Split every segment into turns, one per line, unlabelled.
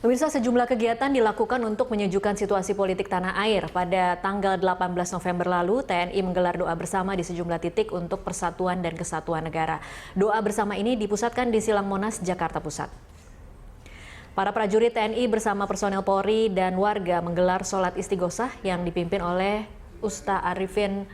Pemirsa, sejumlah kegiatan dilakukan untuk menyejukkan situasi politik tanah air. Pada tanggal 18 November lalu, TNI menggelar doa bersama di sejumlah titik untuk persatuan dan kesatuan negara. Doa bersama ini dipusatkan di Silang Monas, Jakarta Pusat. Para prajurit TNI bersama personel Polri dan warga menggelar sholat istighosah yang dipimpin oleh Ustaz Arifin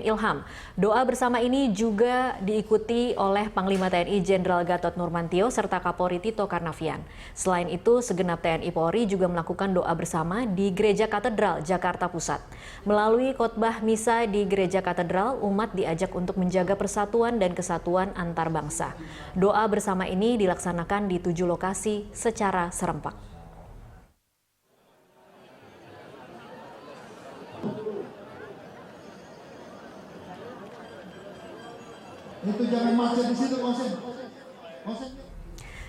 Ilham. Doa bersama ini juga diikuti oleh Panglima TNI Jenderal Gatot Nurmantio serta Kapolri Tito Karnavian. Selain itu, segenap TNI Polri juga melakukan doa bersama di Gereja Katedral Jakarta Pusat. Melalui khotbah misa di Gereja Katedral, umat diajak untuk menjaga persatuan dan kesatuan antar bangsa. Doa bersama ini dilaksanakan di 7 lokasi secara serempak.
Itu jangan macet di situ, konsen.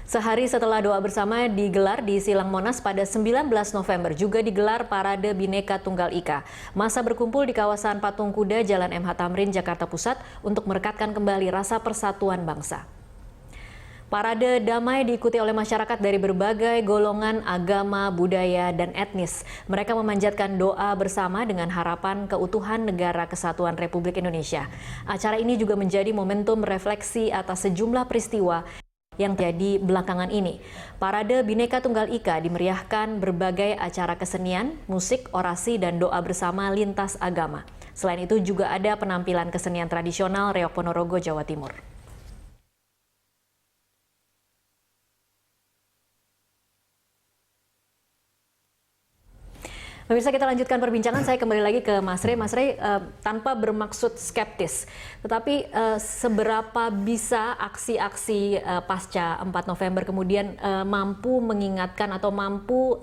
Sehari setelah doa bersama digelar di Silang Monas pada 19 November juga digelar Parade Bhinneka Tunggal Ika. Massa berkumpul di kawasan Patung Kuda Jalan MH Tamrin, Jakarta Pusat untuk merekatkan kembali rasa persatuan bangsa. Parade damai diikuti oleh masyarakat dari berbagai golongan, agama, budaya, dan etnis. Mereka memanjatkan doa bersama dengan harapan keutuhan Negara Kesatuan Republik Indonesia. Acara ini juga menjadi momentum refleksi atas sejumlah peristiwa yang terjadi belakangan ini. Parade Bhinneka Tunggal Ika dimeriahkan berbagai acara kesenian, musik, orasi, dan doa bersama lintas agama. Selain itu juga ada penampilan kesenian tradisional Reok Ponorogo, Jawa Timur. Pemirsa, kita lanjutkan perbincangan. Saya kembali lagi ke Mas Rey. Mas Rey, tanpa bermaksud skeptis, tetapi seberapa bisa aksi-aksi pasca 4 November kemudian mampu mengingatkan atau mampu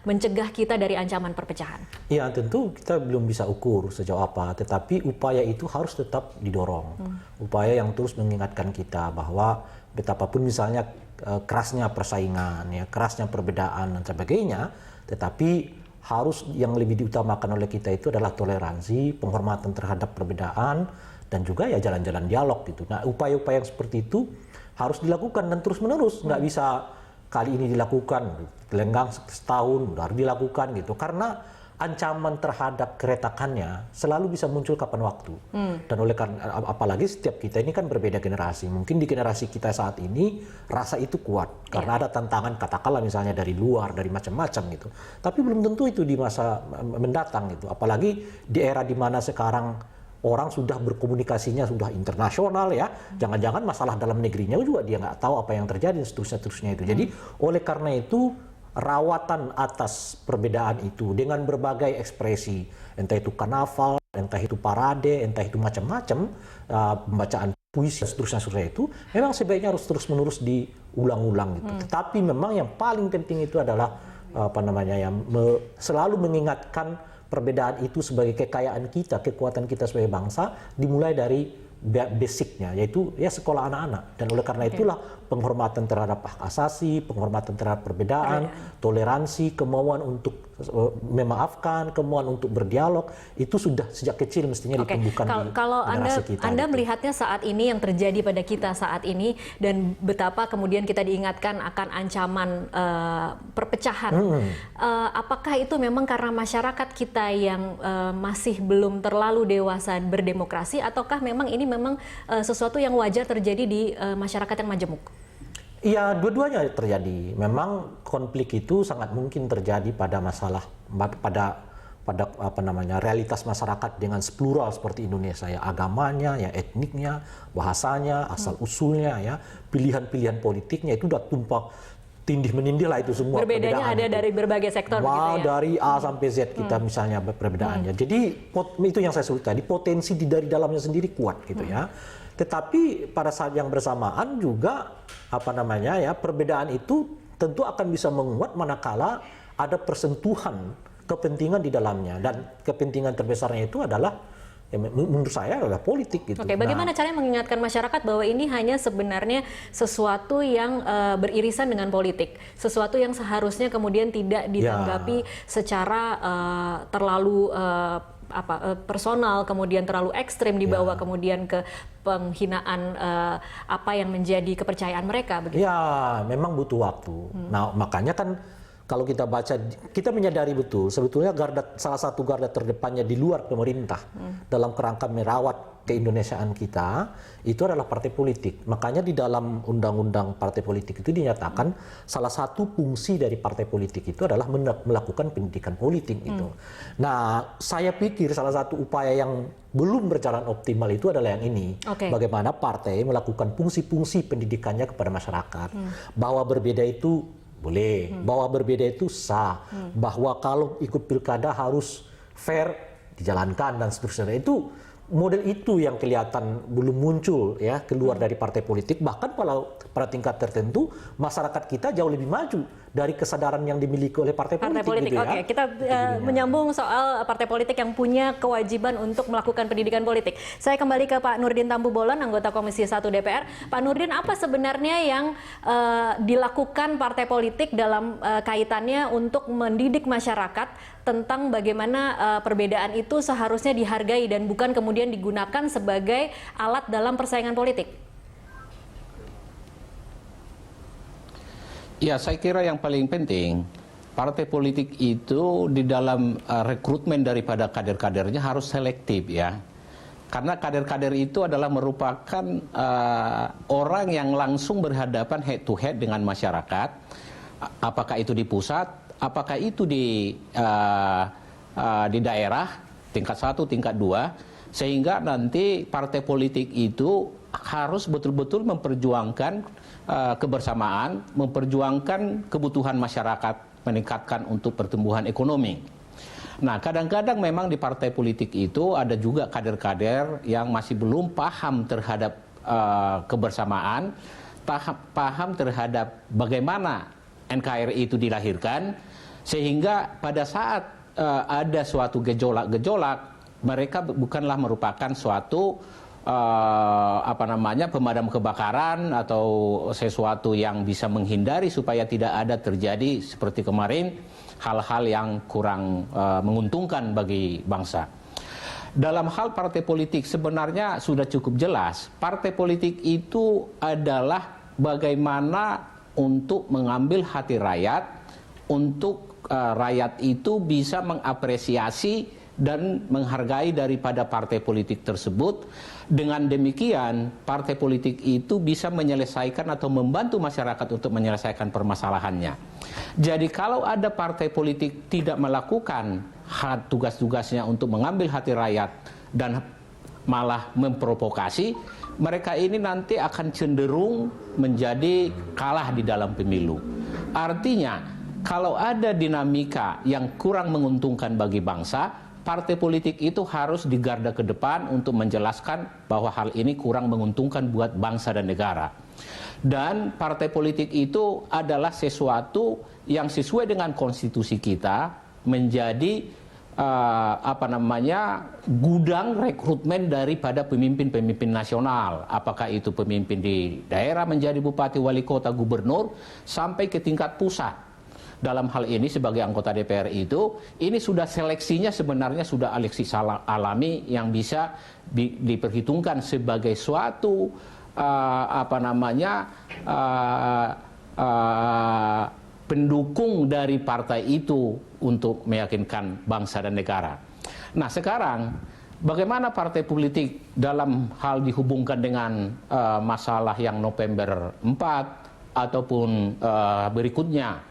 mencegah kita dari ancaman perpecahan?
Ya, tentu kita belum bisa ukur sejauh apa, tetapi upaya itu harus tetap didorong. Upaya yang terus mengingatkan kita bahwa betapapun misalnya kerasnya persaingan, ya, kerasnya perbedaan dan sebagainya, tetapi harus yang lebih diutamakan oleh kita itu adalah toleransi, penghormatan terhadap perbedaan, dan juga ya jalan-jalan dialog gitu. Nah, upaya-upaya yang seperti itu harus dilakukan dan terus-menerus. Nggak bisa kali ini dilakukan, lenggang setahun, baru dilakukan gitu. Karena ancaman terhadap keretakannya selalu bisa muncul kapan waktu. Dan oleh karena apalagi setiap kita ini kan berbeda generasi. Mungkin di generasi kita saat ini rasa itu kuat karena ada tantangan, katakanlah misalnya dari luar, dari macam-macam gitu. Tapi belum tentu itu di masa mendatang gitu. Apalagi di era di mana sekarang orang sudah berkomunikasinya sudah internasional ya. Jangan-jangan masalah dalam negerinya juga dia nggak tahu apa yang terjadi dan seterusnya itu. Jadi oleh karena itu rawatan atas perbedaan itu dengan berbagai ekspresi, entah itu karnaval, entah itu parade, entah itu macam-macam, pembacaan puisi, seterusnya itu, memang sebaiknya harus terus-menerus diulang-ulang gitu. Tetapi memang yang paling penting itu adalah selalu mengingatkan perbedaan itu sebagai kekayaan kita, kekuatan kita sebagai bangsa, dimulai dari basicnya, yaitu ya sekolah anak-anak. Dan oleh karena itulah penghormatan terhadap hak asasi, penghormatan terhadap perbedaan, toleransi, kemauan untuk memaafkan, kemauan untuk berdialog, itu sudah sejak kecil mestinya ditumbuhkan di
kalau
generasi kita.
Anda
gitu.
melihatnya saat ini yang terjadi pada kita saat ini dan betapa kemudian kita diingatkan akan ancaman perpecahan. Apakah itu memang karena masyarakat kita yang masih belum terlalu dewasa berdemokrasi, ataukah memang ini memang sesuatu yang wajar terjadi di masyarakat yang majemuk?
Iya, dua-duanya terjadi. Memang konflik itu sangat mungkin terjadi pada realitas masyarakat dengan plural seperti Indonesia ya, agamanya, ya etniknya, bahasanya, asal usulnya ya, pilihan-pilihan politiknya itu udah tumpah tindih menindih lah itu semua.
Berbedanya ada itu dari berbagai sektor begitu ya.
Dari A sampai Z kita misalnya perbedaannya. Jadi itu yang saya sebut tadi, potensi dari dalamnya sendiri kuat gitu ya. Tetapi pada saat yang bersamaan juga perbedaan itu tentu akan bisa menguat manakala ada persentuhan kepentingan di dalamnya, dan kepentingan terbesarnya itu adalah menurut saya adalah politik gitu.
Oke, bagaimana caranya mengingatkan masyarakat bahwa ini hanya sebenarnya sesuatu yang beririsan dengan politik, sesuatu yang seharusnya kemudian tidak ditanggapi secara terlalu personal, kemudian terlalu ekstrim dibawa kemudian ke penghinaan apa yang menjadi kepercayaan mereka begitu.
Ya, memang butuh waktu. Nah, makanya kan kalau kita baca, kita menyadari betul sebetulnya salah satu garda terdepannya di luar pemerintah dalam kerangka merawat keindonesiaan kita itu adalah partai politik. Makanya di dalam undang-undang partai politik itu dinyatakan salah satu fungsi dari partai politik itu adalah melakukan pendidikan politik itu. Nah, saya pikir salah satu upaya yang belum berjalan optimal itu adalah yang ini. Bagaimana partai melakukan fungsi-fungsi pendidikannya kepada masyarakat. Bahwa berbeda itu boleh, bahwa berbeda itu sah, bahwa kalau ikut pilkada harus fair dijalankan dan seterusnya. Itu model itu yang kelihatan belum muncul ya keluar dari partai politik. Bahkan pada tingkat tertentu masyarakat kita jauh lebih maju dari kesadaran yang dimiliki oleh partai politik. Gitu
Oke, kita menyambung soal partai politik yang punya kewajiban untuk melakukan pendidikan politik. Saya kembali ke Pak Nurdin Tambubolon, anggota Komisi 1 DPR. Pak Nurdin, apa sebenarnya yang dilakukan partai politik dalam kaitannya untuk mendidik masyarakat tentang bagaimana perbedaan itu seharusnya dihargai dan bukan kemudian digunakan sebagai alat dalam persaingan politik?
Ya, saya kira yang paling penting, partai politik itu di dalam rekrutmen daripada kader-kadernya harus selektif ya. Karena kader-kader itu adalah merupakan orang yang langsung berhadapan head to head dengan masyarakat. Apakah itu di pusat, apakah itu di daerah, tingkat 1, tingkat 2. Sehingga nanti partai politik itu harus betul-betul memperjuangkan kebersamaan, memperjuangkan kebutuhan masyarakat, meningkatkan untuk pertumbuhan ekonomi. Nah, kadang-kadang memang di partai politik itu ada juga kader-kader yang masih belum paham terhadap kebersamaan, paham terhadap bagaimana NKRI itu dilahirkan, sehingga pada saat ada suatu gejolak-gejolak, mereka bukanlah merupakan suatu pemadam kebakaran atau sesuatu yang bisa menghindari supaya tidak ada terjadi seperti kemarin hal-hal yang kurang menguntungkan bagi bangsa. Dalam hal partai politik sebenarnya sudah cukup jelas. Partai politik itu adalah bagaimana untuk mengambil hati rakyat, untuk rakyat itu bisa mengapresiasi dan menghargai daripada partai politik tersebut. Dengan demikian, partai politik itu bisa menyelesaikan atau membantu masyarakat untuk menyelesaikan permasalahannya. Jadi kalau ada partai politik tidak melakukan tugas-tugasnya untuk mengambil hati rakyat dan malah memprovokasi, mereka ini nanti akan cenderung menjadi kalah di dalam pemilu. Artinya, kalau ada dinamika yang kurang menguntungkan bagi bangsa, partai politik itu harus digarda ke depan untuk menjelaskan bahwa hal ini kurang menguntungkan buat bangsa dan negara. Dan partai politik itu adalah sesuatu yang sesuai dengan konstitusi kita menjadi gudang rekrutmen daripada pemimpin-pemimpin nasional. Apakah itu pemimpin di daerah menjadi bupati, wali kota, gubernur, sampai ke tingkat pusat. Dalam hal ini sebagai anggota DPR itu, ini sudah seleksinya sebenarnya sudah seleksi alami yang bisa diperhitungkan sebagai suatu pendukung dari partai itu untuk meyakinkan bangsa dan negara. Nah, sekarang bagaimana partai politik dalam hal dihubungkan dengan masalah yang November 4 ataupun berikutnya?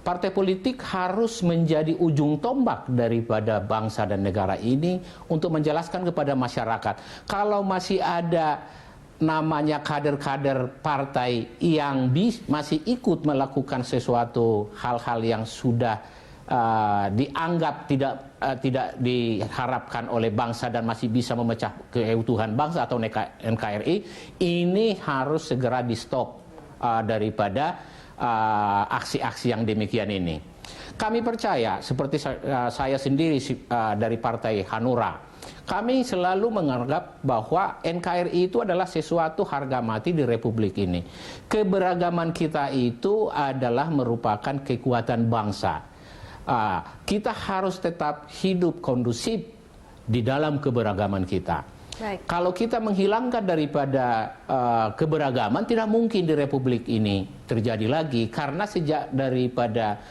Partai politik harus menjadi ujung tombak daripada bangsa dan negara ini untuk menjelaskan kepada masyarakat. Kalau masih ada namanya kader-kader partai yang masih ikut melakukan sesuatu hal-hal yang sudah dianggap tidak diharapkan oleh bangsa dan masih bisa memecah keutuhan bangsa atau NKRI, ini harus segera di-stop daripada aksi-aksi yang demikian ini. Kami percaya, seperti saya sendiri dari Partai Hanura, kami selalu menganggap bahwa NKRI itu adalah sesuatu harga mati di Republik ini. Keberagaman kita itu adalah merupakan kekuatan bangsa. Kita harus tetap hidup kondusif di dalam keberagaman kita.
Baik.
Kalau kita menghilangkan daripada keberagaman, tidak mungkin di Republik ini terjadi lagi. Karena sejak daripada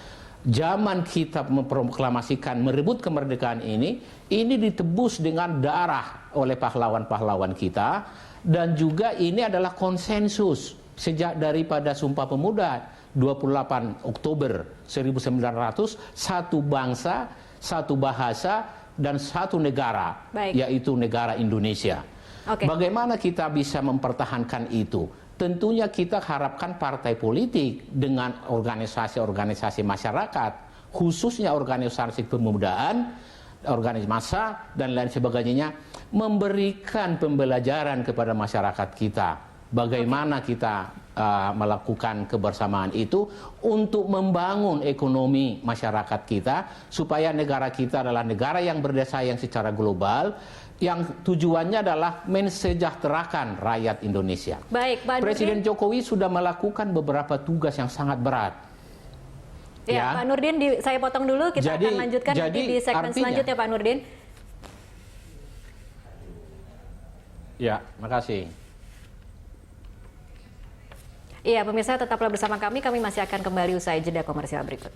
zaman kita memproklamasikan merebut kemerdekaan ini ditebus dengan darah oleh pahlawan-pahlawan kita. Dan juga ini adalah konsensus sejak daripada Sumpah Pemuda 28 Oktober 1900, satu bangsa, satu bahasa, dan satu negara, yaitu negara Indonesia. Bagaimana kita bisa mempertahankan itu? Tentunya kita harapkan partai politik dengan organisasi-organisasi masyarakat, khususnya organisasi pemudaan, organisasi massa, dan lain sebagainya, memberikan pembelajaran kepada masyarakat kita. Bagaimana kita melakukan kebersamaan itu untuk membangun ekonomi masyarakat kita, supaya negara kita adalah negara yang berdaya saing secara global, yang tujuannya adalah mensejahterakan rakyat Indonesia.
Baik, Pak
Presiden Jokowi sudah melakukan beberapa tugas yang sangat berat.
Ya, Pak Nurdin, saya potong dulu, kita akan lanjutkan nanti di segmen selanjutnya, Pak Nurdin.
Ya, makasih.
Iya, pemirsa tetaplah bersama kami masih akan kembali usai jeda komersial berikut.